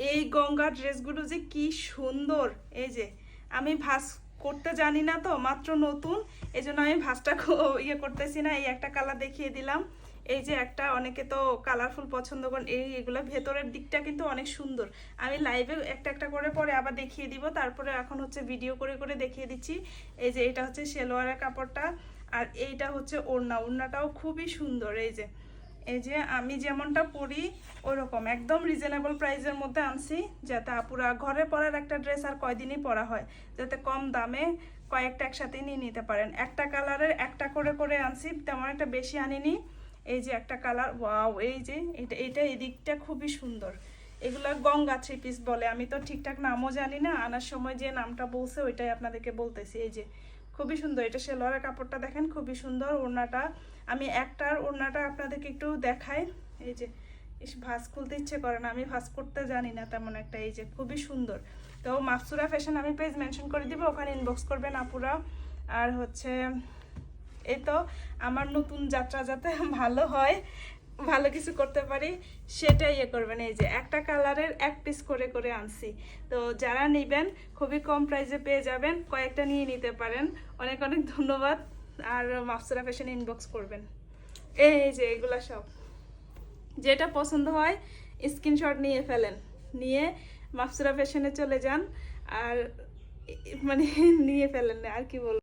এই গঙ্গা ড্রেসগুলো যে কি সুন্দর। এই যে আমি ভাঁজ করতে জানি না তো, মাত্র নতুন, এই জন্য আমি ভাঁজটা ইয়ে করতেছি না। এই একটা কালার দেখিয়ে দিলাম। এই যে একটা, অনেকে তো কালারফুল পছন্দ করেন, এগুলো ভেতরের দিকটা কিন্তু অনেক সুন্দর। আমি লাইভে একটা একটা করে পরে আবার দেখিয়ে দিব, তারপরে এখন হচ্ছে ভিডিও করে করে দেখিয়ে দিচ্ছি। এই যে এটা হচ্ছে সেলোয়ারের কাপড়টা, আর এইটা হচ্ছে ওড়না। ওড়নাটাও খুবই সুন্দর। এই যে আমি যেমনটা পরি ওরকম একদম রিজনেবল প্রাইসের মধ্যে আনছি, যাতে আপুরা ঘরে পরার একটা ড্রেস আর কয়দিনই পরা হয়, যাতে কম দামে কয়েকটা একসাথে নিয়ে নিতে পারেন। একটা কালারের একটা করে করে আনছি, তেমন একটা বেশি আনিনি। এই যে একটা কালার, ওয়াও, এই যে এটা এদিকটা খুবই সুন্দর। এগুলা গঙ্গা থ্রি পিস বলে, আমি তো ঠিকঠাক নামও জানি না, আনার সময় যে নামটা বলছে ওইটাই আপনাদেরকে বলতেছি। এই যে খুবই সুন্দর, এটা সেলোয়ারের কাপড়টা দেখেন খুবই সুন্দর। ওড়নাটা আমি একটার ওড়নাটা আপনাদেরকে একটু দেখাই। এই যে ভাঁজ খুলতে ইচ্ছে করে না, আমি ভাঁজ করতে জানি না তেমন একটা। এই যে খুবই সুন্দর। তো মাকসুরা ফ্যাশন আমি পেজ মেনশন করে দিব, ওখানে ইনবক্স করবেন আপুরা। আর হচ্ছে এই তো আমার নতুন যাত্রা যাতে ভালো হয়, ভালো কিছু করতে পারি, সেটাই ইয়ে করবেন। এই যে একটা কালারের এক পিস করে করে আনছি, তো যারা নেবেন খুবই কম প্রাইসে পেয়ে যাবেন, কয়েকটা নিয়ে নিতে পারেন। অনেক অনেক ধন্যবাদ। আর মাকসুরা ফ্যাশন ইনবক্স করবেন। এই যে এগুলা সব, যেটা পছন্দ হয় স্ক্রিনশট নিয়ে ফেলেন, নিয়ে মাকসুরা ফ্যাশনে চলে যান, আর মানে নিয়ে ফেলেন, আর কি বলবো।